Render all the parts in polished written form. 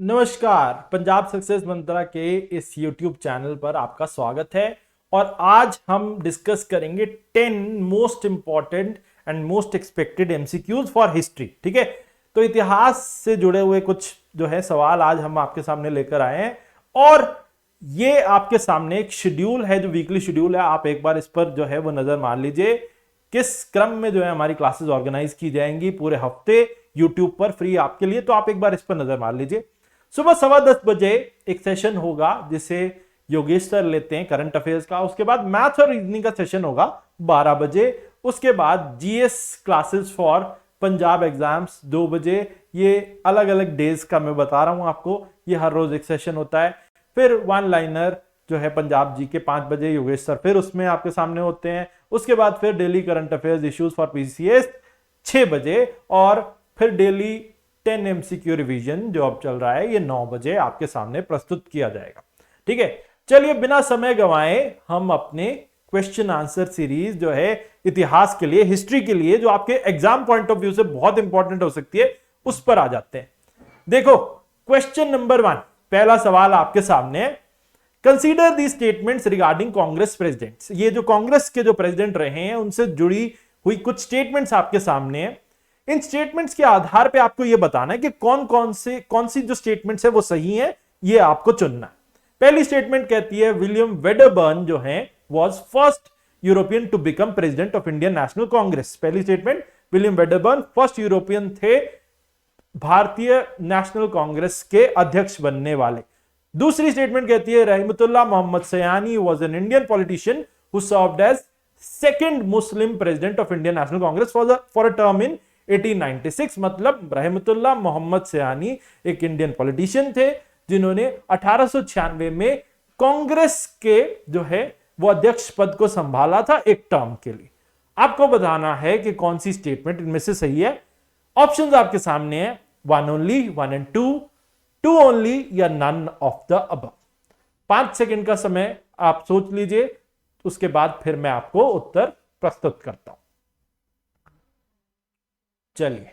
नमस्कार, पंजाब सक्सेस मंत्रा के इस YouTube चैनल पर आपका स्वागत है। और आज हम डिस्कस करेंगे 10 most important and most expected MCQs for history. ठीक है, तो इतिहास से जुड़े हुए कुछ जो है सवाल आज हम आपके सामने लेकर आए हैं। और ये आपके सामने एक शेड्यूल है, जो वीकली शेड्यूल है। आप एक बार इस पर जो है वो नजर मार लीजिए, किस क्रम में जो है हमारी क्लासेस ऑर्गेनाइज की जाएंगी पूरे हफ्ते यूट्यूब पर फ्री आपके लिए। तो आप एक बार इस पर नजर मार लीजिए। सुबह 10:15 बजे एक सेशन होगा जिसे योगेश सर लेते हैं करंट अफेयर्स का। उसके बाद मैथ और रीजनिंग का सेशन होगा 12 बजे। उसके बाद GS classes for Punjab exams 2 बजे। ये अलग अलग डेज का मैं बता रहा हूं आपको, ये हर रोज एक सेशन होता है। फिर वन लाइनर जो है पंजाब जी के 5 बजे, योगेश सर फिर उसमें आपके सामने होते हैं। उसके बाद फिर daily current affairs issues for PCS 6 बजे। और फिर डेली 10 एमसीक्यू रिवीजन जो अब चल रहा है, ये 9 बजे आपके सामने प्रस्तुत किया जाएगा। ठीक है, चलिए बिना समय गंवाए हम अपने क्वेश्चन आंसर सीरीज जो है इतिहास के लिए, हिस्ट्री के लिए, जो आपके एग्जाम पॉइंट ऑफ व्यू से बहुत इंपॉर्टेंट हो सकती है, उस पर आ जाते हैं। देखो, क्वेश्चन नंबर 1, पहला सवाल आपके सामने है। Consider the statements regarding Congress presidents. ये जो कांग्रेस के जो प्रेसिडेंट रहे हैं उनसे जुड़ी हुई कुछ स्टेटमेंट्स आपके सामने है। इन स्टेटमेंट्स के आधार पे आपको यह बताना है कि कौन सी जो स्टेटमेंट्स है वो सही है, ये आपको चुनना है। पहली स्टेटमेंट कहती है विलियम वेडरबर्न जो है was first European to become president of Indian National Congress. पहली statement, William Wedderburn first European थे भारतीय नेशनल कांग्रेस के अध्यक्ष बनने वाले। दूसरी स्टेटमेंट कहती है Rahimtullah Mohammad Sayani was an Indian politician who served as second Muslim president of Indian National Congress for a term in 1896। मतलब रहमतुल्लाह मोहम्मद सयानी एक इंडियन पॉलिटिशियन थे जिन्होंने 1896 में कांग्रेस के जो है वो अध्यक्ष पद को संभाला था एक टर्म के लिए। आपको बताना है कि कौन सी स्टेटमेंट इनमें से सही है। ऑप्शंस आपके सामने है, 1 ओनली, 1 एंड 2, 2 ओनली या none of the above. 5 second का समय आप सोच लीजिए, उसके बाद फिर मैं आपको उत्तर प्रस्तुत करता हूं। चलिए,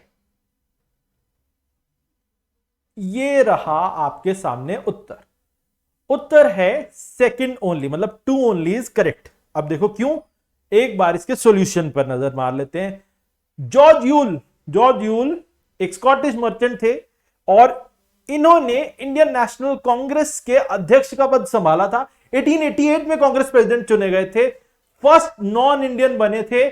ये रहा आपके सामने उत्तर। उत्तर है सेकंड ओनली, मतलब 2 ओनली इज करेक्ट। अब देखो क्यों, एक बार इसके सॉल्यूशन पर नजर मार लेते हैं। जॉर्ज यूल एक स्कॉटिश मर्चेंट थे और इन्होंने इंडियन नेशनल कांग्रेस के अध्यक्ष का पद संभाला था। 1888 में कांग्रेस प्रेसिडेंट चुने गए थे। फर्स्ट नॉन इंडियन बने थे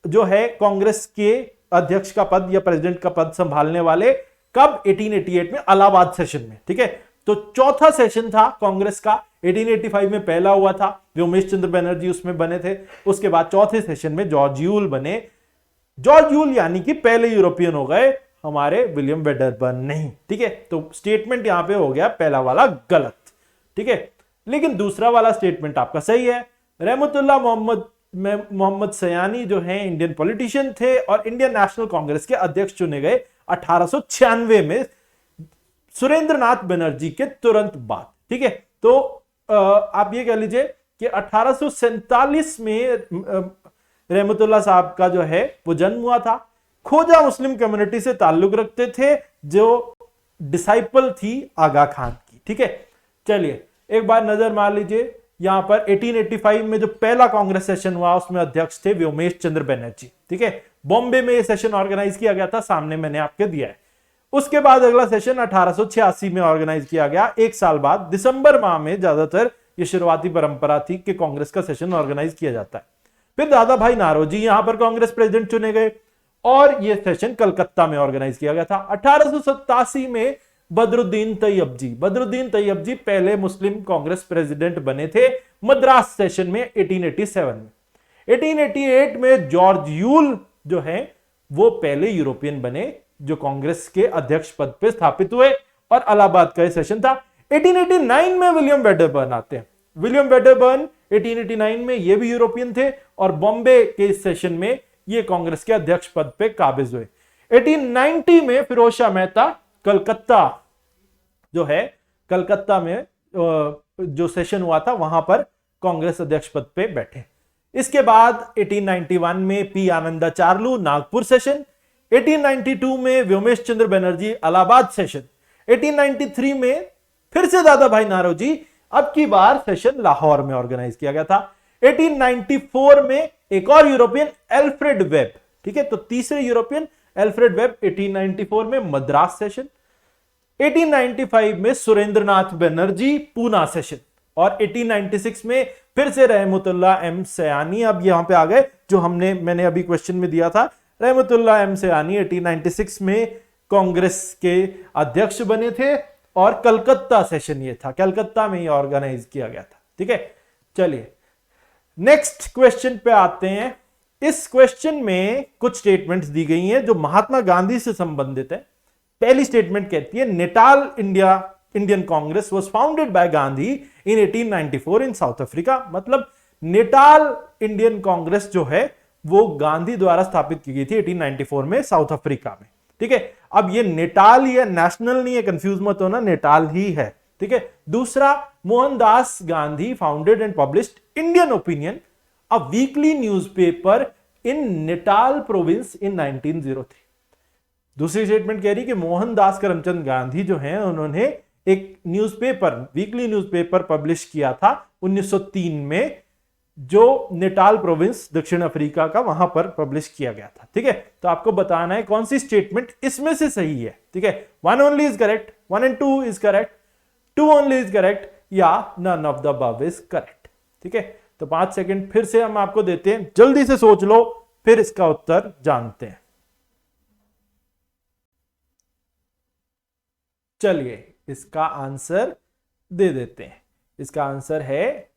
जो है कांग्रेस के अध्यक्ष का पद या प्रेसिडेंट का पद संभालने वाले। कब? 1888 में इलाहाबाद सेशन में। ठीक है, तो चौथा सेशन था कांग्रेस का। 1885 में पहला हुआ था, व्योमेश चंद्र बनर्जी उसमें बने थे। उसके बाद चौथे सेशन में जॉर्ज यूल बने। जॉर्ज यूल यानी कि पहले यूरोपियन हो गए, हमारे विलियम वेडरबर्न नहीं। ठीक है, तो स्टेटमेंट यहां पे हो गया पहला वाला गलत। ठीक है, लेकिन दूसरा वाला स्टेटमेंट आपका सही है। रहमतुल्लाह मोहम्मद सयानी जो है इंडियन पॉलिटिशियन थे और इंडियन नेशनल कांग्रेस के अध्यक्ष चुने गए 1896 में सुरेंद्रनाथ बनर्जी के तुरंत बाद। ठीक है, तो आप ये कह लीजिए कि 1847 में रहमतुल्लाह साहब का जो है वो जन्म हुआ था। खोजा मुस्लिम कम्युनिटी से ताल्लुक रखते थे, जो डिसाइपल थी आगा खान की। ठीक है, चलिए एक बार नजर मार लीजिए। यहां पर 1885 में जो पहला कांग्रेस सेशन हुआ उसमें अध्यक्ष थे व्योमेश चंद्र बनर्जी। ठीक है, बॉम्बे में यह सेशन ऑर्गेनाइज किया गया था, सामने मैंने आपके दिया है। उसके बाद अगला सेशन 1886 में ऑर्गेनाइज किया गया। एक साल बाद दिसंबर माह में ज्यादातर ये शुरुआती परंपरा थी कि कांग्रेस का सेशन ऑर्गेनाइज किया जाता है। फिर दादा भाई नारोजी यहां पर कांग्रेस प्रेसिडेंट चुने गए और यह सेशन कलकत्ता में ऑर्गेनाइज किया गया था। 1887 में बदरुद्दीन तैयब जी पहले मुस्लिम कांग्रेस प्रेसिडेंट बने थे मद्रास सेशन में 1887 में। 1888 में जॉर्ज यूल जो है वो पहले यूरोपियन बने जो कांग्रेस के अध्यक्ष पद पे स्थापित हुए और इलाहाबाद का सेशन था। 1889 में विलियम वेडरबर्न आते हैं। विलियम वेडरबर्न 1889 में ये भी यूरोपियन थे और बॉम्बे के सेशन में ये कांग्रेस के अध्यक्ष पद पे काबिज हुए। 1890 में फिरोज शाह मेहता कलकत्ता जो है, कलकत्ता में जो सेशन हुआ था वहां पर कांग्रेस अध्यक्ष पद पे बैठे। इसके बाद 1891 में पी आनंदाचार्लू नागपुर सेशन, 1892 में व्योमेश चंद्र बनर्जी इलाहाबाद सेशन, 1893 में फिर से दादा भाई नारोजी, अब की बार सेशन लाहौर में ऑर्गेनाइज किया गया था। 1894 में एक और यूरोपियन एल्फ्रेड वेब, ठीक है, तो तीसरे यूरोपियन एल्फ्रेड वेब 1894 में मद्रास सेशन। 1895 में सुरेंद्रनाथ बनर्जी पूना सेशन, और 1896 में फिर से रहमतुल्लाह एम सयानी, अब यहां पे आ गए जो मैंने अभी क्वेश्चन में दिया था, रहमतुल्लाह एम सयानी 1896 में कांग्रेस के अध्यक्ष बने थे, और कलकत्ता सेशन ये था, कलकत्ता में ही ऑर्गेनाइज किया गया था। ठीक है, चलिए नेक्स्ट क्वेश्चन पे आते हैं। इस क्वेश्चन में कुछ स्टेटमेंट्स दी गई हैं जो महात्मा गांधी से संबंधित है। पहली स्टेटमेंट कहती है, Natal Indian Congress was founded by Gandhi in 1894 in south Africa. मतलब नेटाल इंडियन कांग्रेस जो है वो गांधी द्वारा स्थापित की गई थी 1894 में साउथ अफ्रीका में। ठीक है, अब ये नेटाल ही है, नेशनल नहीं है, कंफ्यूज मत होना, नेटाल ही है। ठीक है, दूसरा, Mohandas Gandhi founded and published Indian opinion, a weekly newspaper in Natal province इन 1903। दूसरी स्टेटमेंट कह रही कि मोहनदास करमचंद गांधी जो हैं उन्होंने एक न्यूज़पेपर, वीकली न्यूज़पेपर पब्लिश किया था 1903 में, जो नेटाल प्रोविंस दक्षिण अफ्रीका का, वहां पर पब्लिश किया गया था। ठीक है, तो आपको बताना है कौन सी स्टेटमेंट इसमें से सही है। ठीक है, 1 only is correct, 1 and 2 is correct, 2 only is correct, या none of the above is correct. ठीक है, तो 5 सेकंड फिर से हम आपको देते हैं, जल्दी से सोच लो, फिर इसका उत्तर जानते हैं। चलिए इसका आंसर दे देते हैं। इसका आंसर है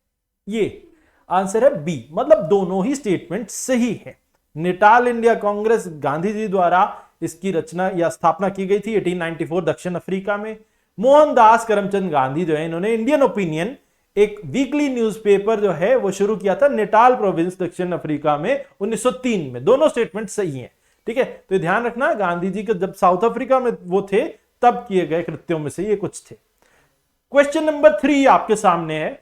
ये, आंसर है बी, मतलब दोनों ही स्टेटमेंट सही है। नेटाल इंडिया कांग्रेस गांधी जी द्वारा इसकी रचना या स्थापना की गई थी 1894 दक्षिण अफ्रीका में। मोहनदास करमचंद गांधी जो है इन्होंने इंडियन ओपिनियन, एक वीकली न्यूज़पेपर जो है वो शुरू किया था नेटाल प्रोविंस दक्षिण अफ्रीका में 1903 में। दोनों स्टेटमेंट सही हैं। ठीक है, तो ध्यान रखना, गांधी जी के जब साउथ अफ्रीका में वो थे तब किए गए कृत्यों में से ये कुछ थे। क्वेश्चन नंबर 3 आपके सामने है।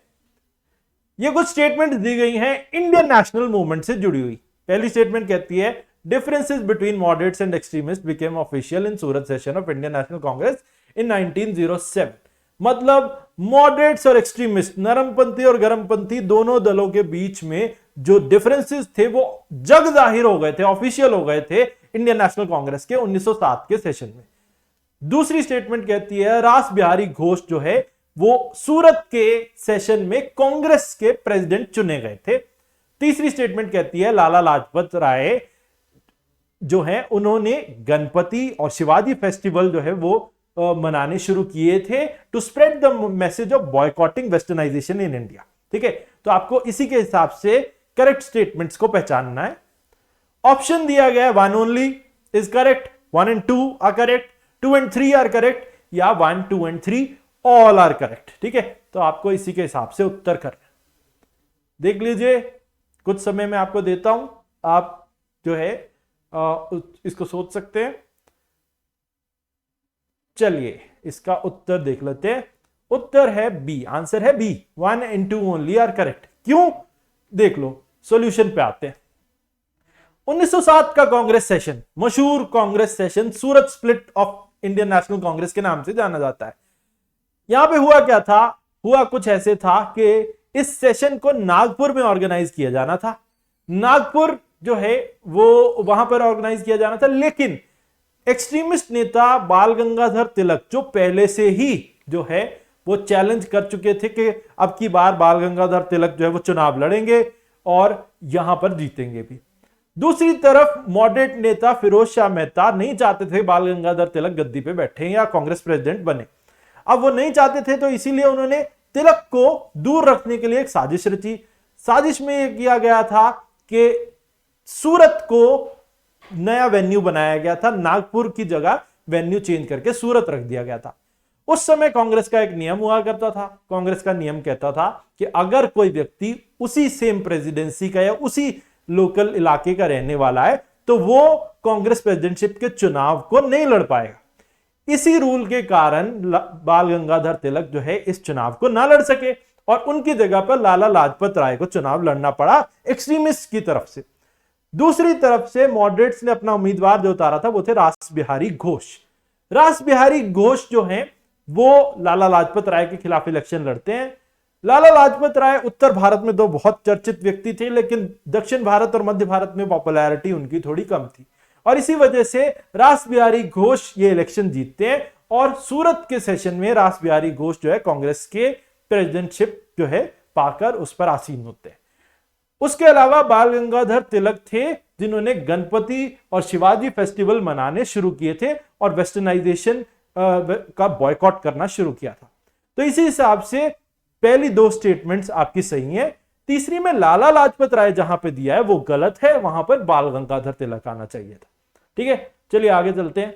ये कुछ स्टेटमेंट दी गई हैं इंडियन नेशनल मूवमेंट से जुड़ी हुई। पहली स्टेटमेंट कहती है, differences between moderates and extremist became official in Surat session of Indian National Congress in 1907। मतलब मॉडरेट्स और एक्सट्रीमिस्ट, नरमपंथी और गरमपंथी दोनों दलों के बीच में जो डिफरेंसेस थे वो जग जाहिर हो गए थे, ऑफिशियल हो गए थे इंडियन नेशनल कांग्रेस के 1907 के सेशन में। दूसरी स्टेटमेंट कहती है, रास बिहारी घोष जो है वो सूरत के सेशन में कांग्रेस के प्रेसिडेंट चुने गए थे। तीसरी स्टेटमेंट कहती है, लाला लाजपत राय जो है उन्होंने गणपति और शिवाजी फेस्टिवल जो है वो मनाने शुरू किए थे to spread the message of boycotting westernization in India. ठीक है, तो आपको इसी के हिसाब से करेक्ट स्टेटमेंट्स को पहचानना है। ऑप्शन दिया गया है 1 only is correct, 1 and 2 are correct, 2 and 3 are correct, या 1, 2 and 3 ऑल आर करेक्ट। ठीक है, तो आपको इसी के हिसाब से उत्तर करना। देख लीजिए, कुछ समय में आपको देता हूं, आप जो है इसको सोच सकते हैं। चलिए इसका उत्तर देख लेते हैं। उत्तर है बी, आंसर है बी, 1 and 2 ओनली आर करेक्ट। क्यों, देख लो, सॉल्यूशन पे आते हैं। 1907 का कांग्रेस सेशन, मशहूर Congress session, Surat split of Indian National Congress के नाम से जाना जाता है। यहां पे हुआ क्या था, हुआ कुछ ऐसे था कि इस सेशन को नागपुर में ऑर्गेनाइज किया जाना था। नागपुर जो है वो वहां पर ऑर्गेनाइज किया जाना था, लेकिन एक्सट्रीमिस्ट नेता बाल गंगाधर तिलक जो पहले से ही जो है वो चैलेंज कर चुके थे कि अब की बार बाल गंगाधर तिलक जो है वो चुनाव लड़ेंगे और यहां पर जीतेंगे भी। दूसरी तरफ मॉडरेट नेता फिरोज शाह मेहता नहीं चाहते थे बाल गंगाधर तिलक गद्दी पे बैठे या कांग्रेस प्रेसिडेंट बने। अब वो नहीं चाहते थे तो इसीलिए उन्होंने तिलक को दूर रखने के लिए एक साजिश रची। साजिश में यह किया गया था कि सूरत को नया वेन्यू बनाया गया था, नागपुर की जगह वेन्यू चेंज करके सूरत रख दिया गया था। उस समय कांग्रेस का एक नियम हुआ करता था, कांग्रेस का नियम कहता था कि अगर कोई व्यक्ति उसी सेम प्रेसिडेंसी का या उसी लोकल इलाके का रहने वाला है तो वो कांग्रेस प्रेसिडेंटशिप के चुनाव को नहीं लड़ पाएगा। इसी रूल के कारण बाल गंगाधर तिलक जो है इस चुनाव को ना लड़ सके और उनकी जगह पर लाला लाजपत राय को चुनाव लड़ना पड़ा एक्सट्रीमिस्ट की तरफ से। दूसरी तरफ से मॉडरेट्स ने अपना उम्मीदवार जो उतारा था वो थे रास बिहारी घोष। रास बिहारी घोष जो हैं वो लाला लाजपत राय के खिलाफ इलेक्शन लड़ते हैं। लाला लाजपत राय उत्तर भारत में तो बहुत चर्चित व्यक्ति थे, लेकिन दक्षिण भारत और मध्य भारत में पॉपुलैरिटी उनकी थोड़ी कम थी, और इसी वजह से रास बिहारी घोष ये इलेक्शन जीतते हैं और सूरत के सेशन में रास बिहारी घोष जो है कांग्रेस के प्रेसिडेंटशिप जो है पाकर उस पर आसीन होते हैं। उसके अलावा बाल गंगाधर तिलक थे, जिन्होंने गणपति और शिवाजी फेस्टिवल मनाने शुरू किए थे और वेस्टर्नाइजेशन का बॉयकॉट करना शुरू किया था। तो इसी हिसाब से पहली दो स्टेटमेंट्स आपकी सही हैं। तीसरी में लाला लाजपत राय जहां पे दिया है वो गलत है, वहां पर बाल गंगाधर तिलक आना चाहिए था। ठीक है, चलिए आगे चलते हैं।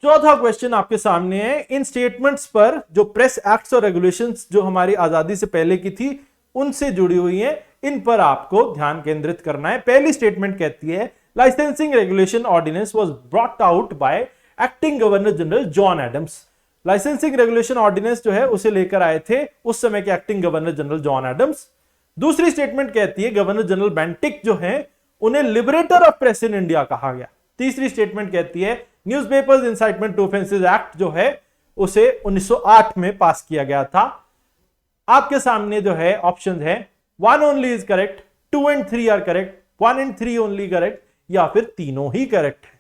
चौथा क्वेश्चन आपके सामने है, इन स्टेटमेंट्स पर जो प्रेस एक्ट्स और रेगुलेशंस जो हमारी आजादी से पहले की थी उनसे जुड़ी हुई है, इन पर आपको ध्यान केंद्रित करना है। पहली स्टेटमेंट कहती है, licensing regulation ordinance was brought out by acting governor general John Adams. Licensing regulation ordinance जो है उसे लेकर आए थे उस समय के acting governor general John Adams. दूसरी स्टेटमेंट कहती है, गवर्नर जनरल बेंटिक जो है उन्हें liberator of press in India कहा गया। तीसरी स्टेटमेंट कहती है, newspapers incitement to offences act जो है उसे 1908 में पास किया गया था। आपके सामने जो है ऑप्शन है 1 only is correct, 2 and 3 are correct, 1 and 3 only correct, या फिर तीनों ही करेक्ट है।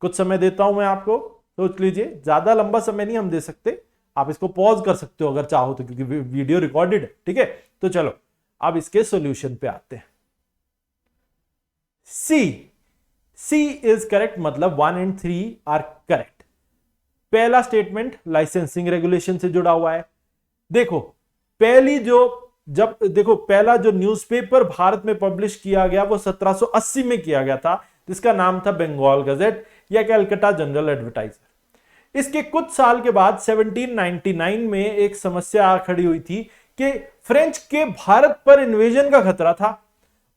कुछ समय देता हूं मैं आपको, सोच लीजिए, ज्यादा लंबा समय नहीं हम दे सकते, आप इसको पॉज कर सकते हो अगर चाहो तो, क्योंकि वीडियो रिकॉर्डेड है। ठीक है, तो चलो अब इसके सॉल्यूशन पे आते हैं। सी इज करेक्ट, मतलब 1 एंड 3 आर करेक्ट। पहला स्टेटमेंट लाइसेंसिंग रेगुलेशन से जुड़ा हुआ है। देखो पहला जो न्यूज़पेपर भारत में पब्लिश किया गया वो 1780 में किया गया था, जिसका नाम था बंगाल गजेट या कैलकाटा जनरल एडवर्टाइजर। इसके कुछ साल के बाद 1799 में एक समस्या खड़ी हुई थी कि फ्रेंच के भारत पर इन्वेजन का खतरा था।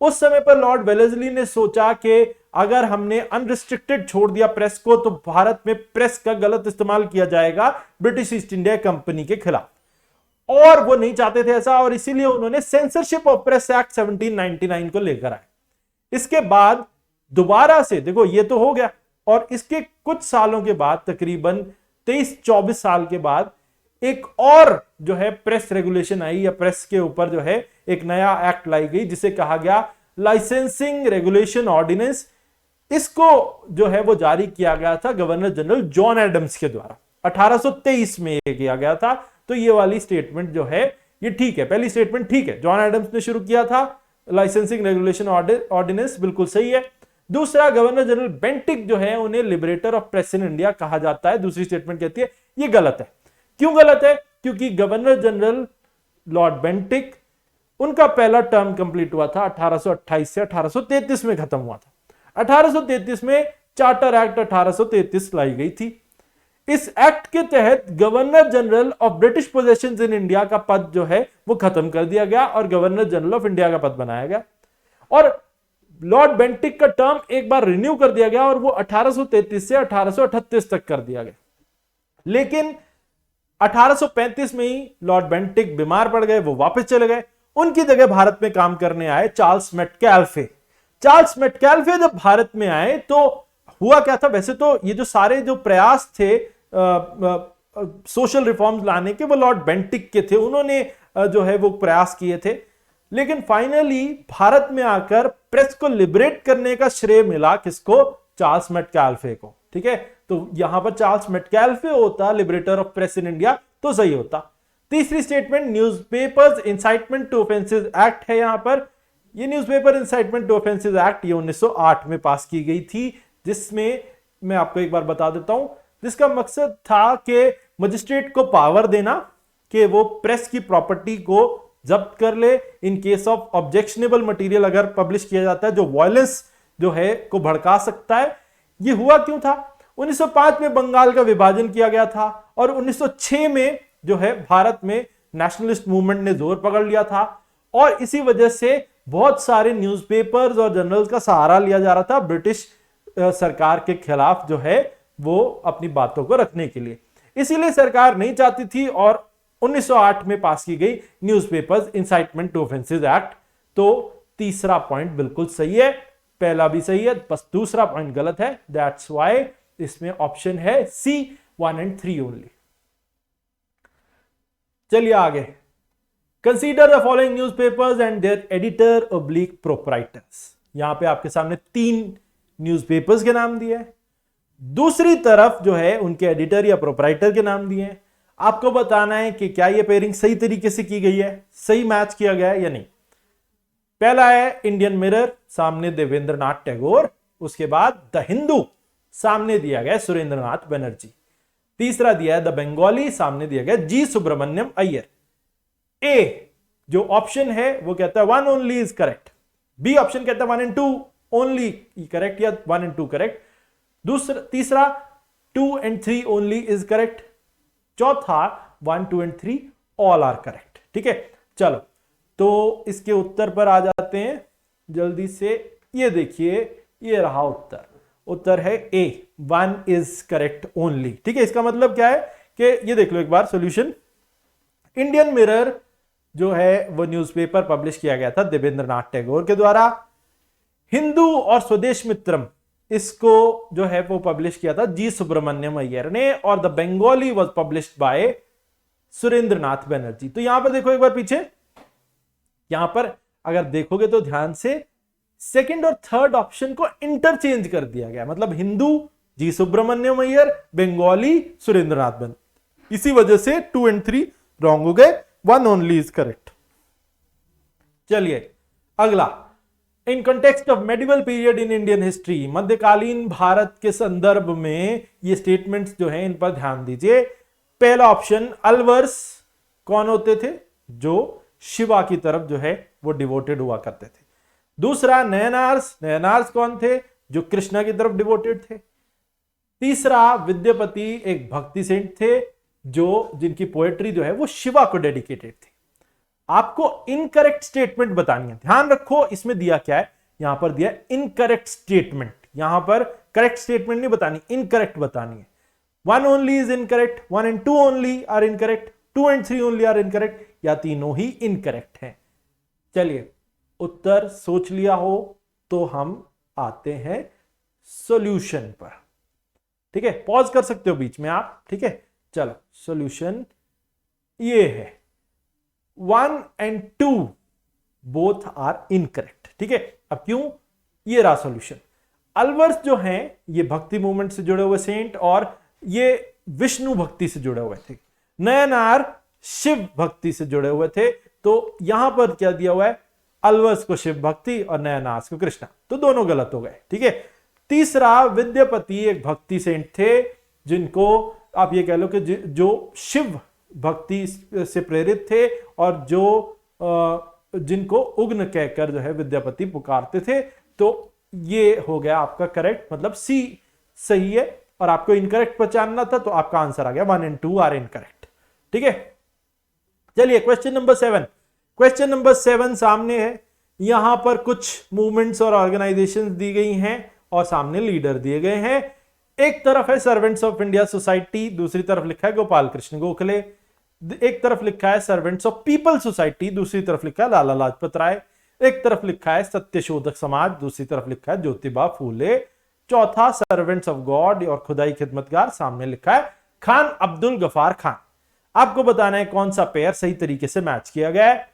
उस समय पर लॉर्ड वेलेस्ली ने सोचा कि अगर हमने अनरिस्ट्रिक्टेड छोड़ दिया प्रेस को तो भारत में प्रेस का गलत इस्तेमाल किया जाएगा ब्रिटिश ईस्ट इंडिया कंपनी के खिलाफ, और वो नहीं चाहते थे ऐसा, और इसीलिए उन्होंने सेंसरशिप ऑफ प्रेस एक्ट 1799 को लेकर आए। इसके बाद दोबारा से देखो, ये तो हो गया, और इसके कुछ सालों के बाद तकरीबन 23-24 साल के बाद एक और जो है प्रेस रेगुलेशन आई, या प्रेस के ऊपर जो है एक नया एक्ट लाई गई जिसे कहा गया लाइसेंसिंग रेगुलेशन ऑर्डिनेंस। इसको जो है वो जारी किया गया था गवर्नर जनरल जॉन एडम्स के द्वारा, 1823 में ये किया गया था। तो ये वाली स्टेटमेंट जो है ये ठीक है, पहली स्टेटमेंट ठीक है, जॉन एडम्स ने शुरू किया था, लाइसेंसिंग रेगुलेशन ऑर्डिनेंस बिल्कुल सही है। दूसरा, गवर्नर जनरल बेंटिक जो है उन्हें liberator of press in India कहा जाता है, दूसरी स्टेटमेंट कहती है ये गलत है। क्यों गलत है? क्योंकि गवर्नर जनरल लॉर्ड बेंटिक, उनका पहला टर्म कंप्लीट हुआ था 1828 से 1833 में खत्म हुआ था। 1833 में चार्टर एक्ट 1833 लाई गई थी। इस एक्ट के तहत governor general of British possessions in India का पद जो है वो खत्म कर दिया गया और गवर्नर जनरल ऑफ इंडिया का पद बनाया गया, और लॉर्ड बेंटिक का टर्म एक बार रिन्यू कर दिया गया और वो 1833 से 1838 तक कर दिया गया। लेकिन 1835 में ही लॉर्ड बेंटिक बीमार पड़ गए, वो वापस चले गए। उनकी जगह भारत में काम करने आए चार्ल्स मेटकैल्फे। चार्ल्स मेटकैल्फे जब भारत में आए तो हुआ क्या था, वैसे तो ये जो सारे जो प्रयास थे सोशल रिफॉर्म्स लाने के वो लॉर्ड बेंटिक के थे, उन्होंने जो है वो प्रयास किए थे। लेकिन फाइनली भारत में आकर प्रेस को लिबरेट करने का श्रेय मिला किसको? चार्ल्स मेटकैल्फे को। ठीक है, तो यहां पर चार्ल्स मेटकैल्फे होता liberator of press in India तो सही होता। तीसरी statement newspapers incitement to offences act है। यहां पर ये newspaper incitement to offences act ये 1908 में पास की गई थी, जिसमें मैं आपको एक बार बता देता हूं, जिसका मकसद था कि मजिस्ट्रेट को पावर देना कि वो प्रेस की प्रॉपर्टी को जब्त कर ले in case of objectionable material अगर पब्लिश किया जाता है जो वायलेंस जो है को भड़का सकता है। ये हुआ क्यों था? 1905 में बंगाल का विभाजन किया गया था और 1906 में जो है भारत में नेशनलिस्ट मूवमेंट ने जोर पकड़ लिया था, और इसी वजह से बहुत सारे न्यूज़पेपर्स और जर्नल्स का सहारा लिया जा रहा था ब्रिटिश सरकार के खिलाफ जो है वो अपनी बातों को रखने के लिए। इसीलिए सरकार नहीं चाहती थी और 1908 में पास की गई newspapers incitement to offences act. तो तीसरा पॉइंट बिल्कुल सही है, पहला भी सही है, बस दूसरा पॉइंट गलत है। दैट्स व्हाई इसमें ऑप्शन है सी, 1 and 3 ओनली। चलिए आगे, consider the following newspapers and their editor oblique proprietors. यहां पे आपके सामने 3 न्यूज़पेपर्स के नाम दिए हैं, दूसरी तरफ जो है उनके एडिटर या प्रोप्राइटर के नाम दिए हैं। आपको बताना है कि क्या ये पेयरिंग सही तरीके से की गई है, सही मैच किया गया है या नहीं। पहला है इंडियन मिरर, सामने देवेंद्रनाथ टैगोर, उसके बाद द हिंदू, सामने दिया गया सुरेंद्रनाथ बनर्जी। तीसरा दिया है द बंगाली, सामने दिया गया जी सुब्रमण्यम अय्यर। ए जो ऑप्शन है वो कहता है 1 only is correct, B option कहता है 1 and 2 ओनली करेक्ट या 1 and 2 करेक्ट, तीसरा 2 and 3 ओनली इज करेक्ट, चौथा 1, 2 and 3 ऑल आर करेक्ट। ठीक है, चलो तो इसके उत्तर पर आ जाते हैं जल्दी से। ये देखिए, ये रहा उत्तर, उत्तर है ए, 1 इज करेक्ट ओनली। ठीक है, इसका मतलब क्या है कि ये देख लो एक बार सॉल्यूशन। इंडियन मिरर जो है वो न्यूज़पेपर पब्लिश किया गया था देवेंद्रनाथ टैगोर के द्वारा। हिंदू और स्वदेश मित्रम, इसको जो है वो पब्लिश किया था जी सुब्रमण्यम अय्यर ने, और the Bengali was published by Surendranath Banerjee. तो यहां पर देखो एक बार पीछे, यहां पर अगर देखोगे तो ध्यान से सेकंड और थर्ड ऑप्शन को इंटरचेंज कर दिया गया, मतलब हिंदू जी सुब्रमण्यम अय्यर, बंगाली सुरेंद्रनाथ बनर्जी। इसी वजह से 2 and 3 रॉन्ग हो गए, 1 ओनली इज करेक्ट। चलिए अगला, in context of medieval period in Indian history, मध्यकालीन भारत के संदर्भ में ये स्टेटमेंट्स जो हैं इन पर ध्यान दीजिए। पहला ऑप्शन, अलवर्स कौन होते थे, जो शिवा की तरफ जो है वो डिवोटेड हुआ करते थे। दूसरा नयनार्स, नयनार्स कौन थे, जो कृष्णा की तरफ डिवोटेड थे। तीसरा विद्यापति एक भक्ति सेंट थे, जो जिनकी पोएट्री जो है वो शिवा को डेडिकेटेड थी। आपको इनकरेक्ट स्टेटमेंट बतानी है, ध्यान रखो इसमें दिया क्या है, यहां पर दिया इनकरेक्ट स्टेटमेंट। यहां पर करेक्ट स्टेटमेंट नहीं बतानी, इनकरेक्ट बतानी है। 1 only is incorrect, 1 and 2 only are incorrect, 2 and 3 only are incorrect, या तीनों ही इनकरेक्ट हैं। चलिए उत्तर सोच लिया हो तो हम आते हैं सॉल्यूशन पर। ठीक है, पॉज कर सकते हो बीच में आप। ठीक है, चलो सॉल्यूशन ये है 1 and 2 बोथ आर इनकरेक्ट। ठीक है, अब क्यों, ये रहा सॉल्यूशन। अलवर्स जो हैं ये भक्ति मूवमेंट से जुड़े हुए सेंट, और ये विष्णु भक्ति से जुड़े हुए थे। नयनार शिव भक्ति से जुड़े हुए थे, तो यहां पर क्या दिया हुआ है, अलवर्स को शिव भक्ति और नयनार्स को कृष्णा, तो दोनों गलत हो गए। ठीक है, तीसरा विद्यापति एक भक्ति सेंट थे, जिनको आप ये कह लो कि जो शिव भक्ति से प्रेरित थे, और जो जिनको उग्न कहकर जो है विद्यापति पुकारते थे। तो ये हो गया आपका करेक्ट, मतलब सी सही है, और आपको इनकरेक्ट पहचानना था, तो आपका आंसर आ गया 1 and 2 आर इनकरेक्ट। ठीक है, चलिए क्वेश्चन नंबर 7। क्वेश्चन नंबर 7 सामने है, यहां पर कुछ मूवमेंट्स और ऑर्गेनाइजेशंस दी गई हैं, और सामने लीडर दिए गए हैं। एक तरफ है सर्वेंट्स ऑफ इंडिया सोसाइटी, दूसरी तरफ लिखा है गोपाल कृष्ण गोखले। एक तरफ लिखा है सर्वेंट्स ऑफ पीपल सोसाइटी, दूसरी तरफ लिखा है लाला लाजपत राय। एक तरफ लिखा है सत्यशोधक समाज, दूसरी तरफ लिखा है ज्योतिबा फूले। चौथा सर्वेंट्स ऑफ गॉड और खुदाई खिदमतगार, सामने लिखा है खान अब्दुल गफार खान। आपको बताना है कौन सा पेयर सही तरीके से मैच किया गया है।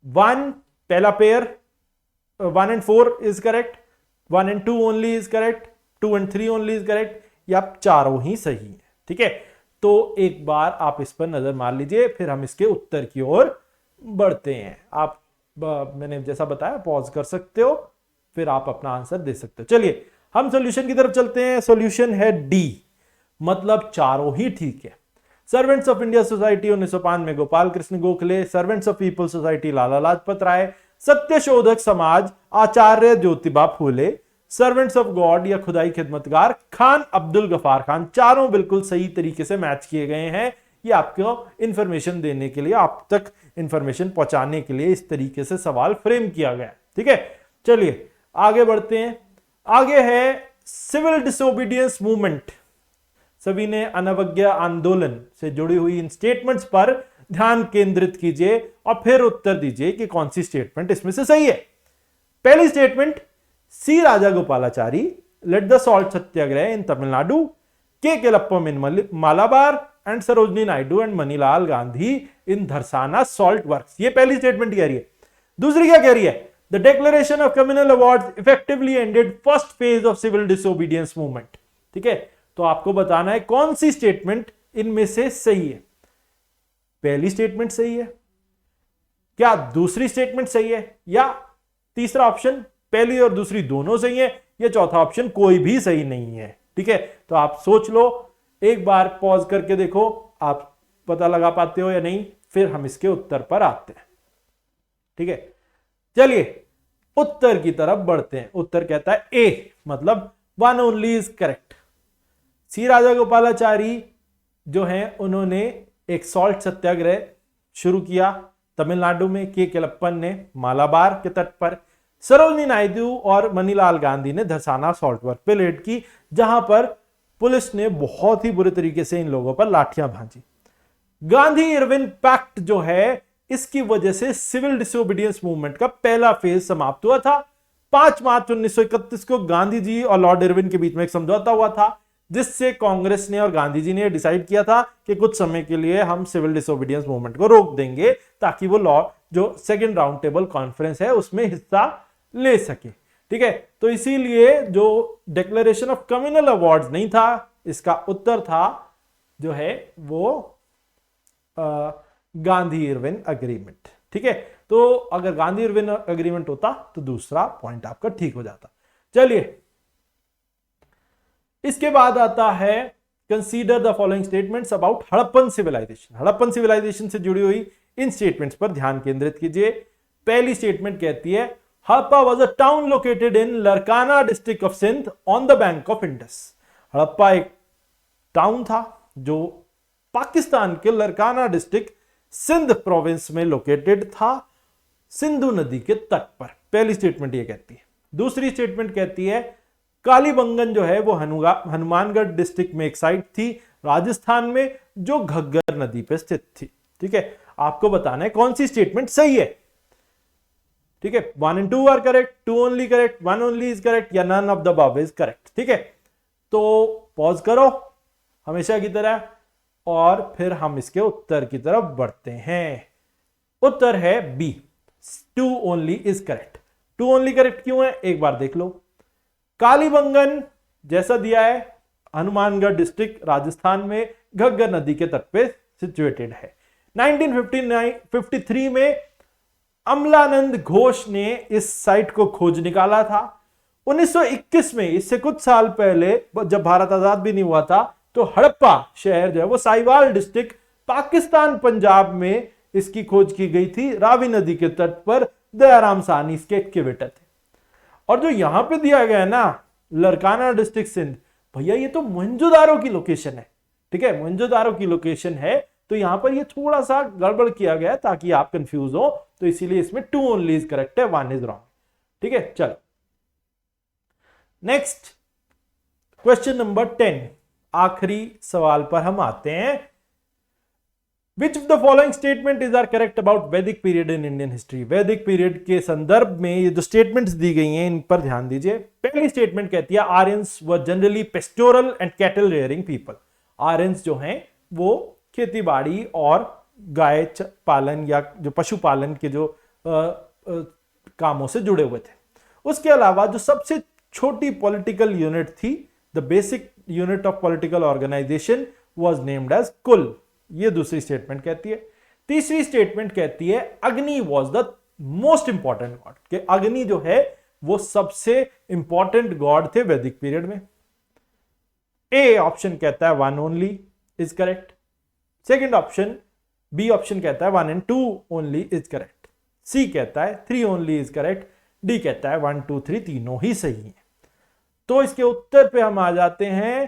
1 पहला pair 1 and 4 is correct, 1 and 2 only is correct, 2 and 3 only is correct, या चारों ही सही है। ठीक है, तो एक बार आप इस पर नजर मार लीजिए, फिर हम इसके उत्तर की ओर बढ़ते हैं। आप मैंने जैसा बताया पॉज कर सकते हो, फिर आप अपना आंसर दे सकते हो। चलिए हम सॉल्यूशन की तरफ चलते हैं। सॉल्यूशन है डी, मतलब चारों ही ठीक है। सर्वेंट्स ऑफ इंडिया सोसाइटी 1905 में Gopal Krishna Gokhale, servants of people society Lala Lajpat Rai, Satyashodhak Samaj Acharya Jyotiba Phule, servants of god या खुदाई खिदमतगार खान अब्दुल गफार खान, चारों बिल्कुल सही तरीके से मैच किए गए हैं। ये आपको इंफॉर्मेशन देने के लिए, आप तक इंफॉर्मेशन पहुंचाने के लिए इस तरीके से सवाल फ्रेम किया गया। ठीक है, चलिए आगे बढ़ते हैं। आगे है सिविल डिसोबीडियंस मूवमेंट, सविनय अनवज्ञा आंदोलन से जुड़ी हुई इन स्टेटमेंट्स पर ध्यान केंद्रित कीजिए और फिर उत्तर दीजिए कि कौन सी स्टेटमेंट इसमें से सही है। पहली statement, C Rajagopalachari led the salt Satyagraha in Tamil Nadu, K Kelappan in Malabar and Sarojini Naidu and Manilal Gandhi in Dharasana salt works. ये पहली स्टेटमेंट कह रही है। दूसरी क्या कह रही है? The declaration of communal awards effectively ended first phase of civil disobedience movement. ठीक है, तो आपको बताना है कौन सी स्टेटमेंट इनमें से सही है। पहली स्टेटमेंट सही है क्या, दूसरी स्टेटमेंट सही है, या तीसरा ऑप्शन पहली और दूसरी दोनों सही है, या चौथा ऑप्शन कोई भी सही नहीं है। ठीक है, तो आप सोच लो, एक बार पॉज करके देखो आप पता लगा पाते हो या नहीं, फिर हम इसके उत्तर पर आते हैं। ठीक है, चलिए उत्तर की तरफ बढ़ते हैं। उत्तर कहता है ए, मतलब वन ओनली इज करेक्ट। सी राजागोपालाचारी जो हैं उन्होंने एक सॉल्ट सत्याग्रह शुरू किया तमिलनाडु में, के केलप्पन ने मालाबार के तट पर, सरोजनी नायडू और मनीलाल गांधी ने धरसाना सॉल्ट वर्क पे रेड की, जहां पर पुलिस ने बहुत ही बुरे तरीके से इन लोगों पर लाठियां भांजी। गांधी इरविन पैक्ट जो है, इसकी वजह से सिविल डिसोबीडियंस मूवमेंट का पहला फेज समाप्त हुआ था। 5 मार्च 1931 को गांधी जी और लॉर्ड इरविन के बीच में एक समझौता हुआ था, जिससे कांग्रेस ने और गांधी जी ने डिसाइड किया था कि कुछ समय के लिए हम सिविल डिसोबीडियंस मूवमेंट को रोक देंगे, ताकि वो लॉ जो सेकेंड राउंड टेबल कॉन्फ्रेंस है उसमें हिस्सा ले सके। ठीक है, तो इसीलिए जो डिक्लेरेशन ऑफ कम्युनल अवार्ड्स नहीं था, इसका उत्तर था जो है वो गांधी इरविन अग्रीमेंट। ठीक है, तो अगर गांधी इरविन अग्रीमेंट होता तो दूसरा पॉइंट आपका ठीक हो जाता। चलिए, इसके बाद आता है consider the following statements about Harappan civilization. Harappan civilization से जुड़ी हुई इन स्टेटमेंट्स पर ध्यान केंद्रित कीजिए। पहली स्टेटमेंट कहती है, Harappa was a town located in Larkana district of Sindh on the bank of Indus. Harappa एक टाउन था जो पाकिस्तान के लरकाना डिस्ट्रिक्ट सिंध प्रोविंस में लोकेटेड था, सिंधु नदी के तट पर। पहली स्टेटमेंट ये कहती है। दूसरी स्टेटमेंट कहती है, कालीबंगन जो है वो हनुमानगढ़ डिस्ट्रिक्ट में एक साइट थी राजस्थान में, जो घग्गर नदी पे स्थित थी। ठीक है, आपको बताना है कौन सी स्टेटमेंट सही है। ठीक है, 1 and 2 are correct, 2 only correct, 1 only is correct, या none of the above is correct. ठीक है, तो पॉज करो हमेशा की तरह और फिर हम इसके उत्तर की तरफ बढ़ते हैं। उत्तर है B, 2 only is correct. 2 only correct क्यों है, एक बार देख लो। कालीबंगन जैसा दिया है, हनुमानगढ़ डिस्ट्रिक्ट राजस्थान में घग्गर नदी के तट पे सिचुएटेड है। 1953 में अमलानंद घोष ने इस साइट को खोज निकाला था। 1921 में, इससे कुछ साल पहले, जब भारत आजाद भी नहीं हुआ था, तो हड़प्पा शहर जो है वो साहिवाल डिस्ट्रिक्ट पाकिस्तान पंजाब में इसकी खोज की गई थी। रावी नदी के तट पर दयाराम साहनी इसके एक्टिवेटर थे। और जो यहां पे दिया गया है ना, लरकाना डिस्ट्रिक्ट सिंध, भैया ये तो मोहनजोदारो की लोकेशन है। ठीक है, मोहनजोदारो की लोकेशन है, तो यहां पर ये थोड़ा सा गड़बड़ किया गया ताकि आप कंफ्यूज हो, तो इसीलिए इसमें 2 ओनली इज करेक्ट है, 1 इज रॉन्ग। ठीक है, चलो नेक्स्ट क्वेश्चन नंबर 10, आखिरी सवाल पर हम आते हैं। Which of the following statement is are correct about Vedic period in Indian history? वैदिक पीरियड के संदर्भ में ये जो स्टेटमेंट्स दी गई हैं इन पर ध्यान दीजिए। पहली स्टेटमेंट कहती है, Aryans were generally pastoral and cattle rearing people. Aryans जो हैं वो खेती बाड़ी और गाय पालन या जो पशुपालन के जो कामों से जुड़े हुए थे। उसके अलावा जो सबसे छोटी पॉलिटिकल यूनिट थी, the basic unit of political organization was named as kul. ये दूसरी स्टेटमेंट कहती है। तीसरी स्टेटमेंट कहती है, अग्नि was the most important God, कि अग्नि जो है वो सबसे इंपॉर्टेंट गॉड थे वैदिक पीरियड में। ए ऑप्शन कहता है 1 only is correct. Second option, B option कहता है 1 and 2 only is correct. C कहता है 3 ओनली इज करेक्ट। डी कहता है 1, 2, 3 तीनों ही सही है। तो इसके उत्तर पे हम आ जाते हैं।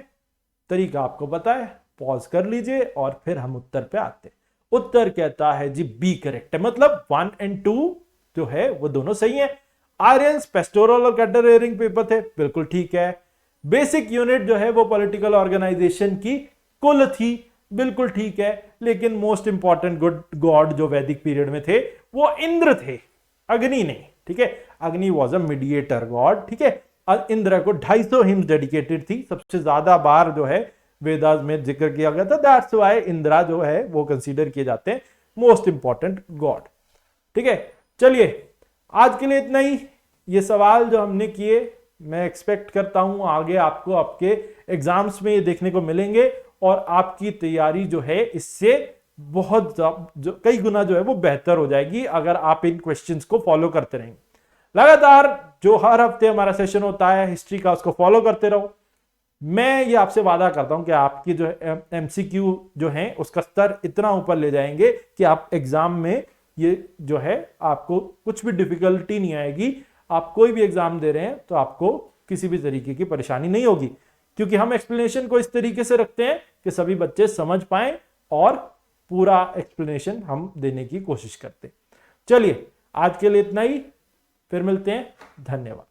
तरीका आपको पता है, पॉज कर लीजिए और फिर हम उत्तर पे आते हैं। उत्तर कहता है जी बी करेक्ट है, मतलब 1 and 2 जो है वो दोनों सही है। आर्यंस पेस्टोरल और कैटल रेयरिंग पीपल थे, बिल्कुल ठीक है। बेसिक यूनिट जो है वो पॉलिटिकल ऑर्गेनाइजेशन की कुल थी, बिल्कुल ठीक है। लेकिन मोस्ट इंपॉर्टेंट गॉड जो वैदिक पीरियड में थे वो इंद्र थे, अग्नि नहीं। ठीक है, अग्नि वॉज अ मीडिएटर गॉड। ठीक है, इंद्र को 250 हिम्स डेडिकेटेड थी। सबसे ज्यादा बार जो है वेदास में जिक्र किया गया था। दैट्स व्हाई इंद्रा जो है वो कंसीडर किए जाते हैं मोस्ट इंपॉर्टेंट गॉड। ठीक है, चलिए आज के लिए इतना ही। ये सवाल जो हमने किए मैं एक्सपेक्ट करता हूं आगे आपको आपके एग्जाम्स में ये देखने को मिलेंगे और आपकी तैयारी जो है इससे बहुत जो कई गुना जो है वो बेहतर हो जाएगी अगर आप इन क्वेश्चंस को फॉलो करते रहेंगे। लगातार जो हर हफ्ते हमारा सेशन होता है हिस्ट्री का उसको फॉलो करते रहो। मैं ये आपसे वादा करता हूं कि आपकी जो एमसीक्यू जो है उसका स्तर इतना ऊपर ले जाएंगे कि आप एग्जाम में ये जो है आपको कुछ भी डिफिकल्टी नहीं आएगी। आप कोई भी एग्जाम दे रहे हैं तो आपको किसी भी तरीके की परेशानी नहीं होगी, क्योंकि हम एक्सप्लेनेशन को इस तरीके से रखते हैं कि सभी बच्चे समझ पाएं और पूरा एक्सप्लेनेशन हम देने की कोशिश करते हैं। चलिए आज के लिए इतना ही, फिर मिलते हैं, धन्यवाद।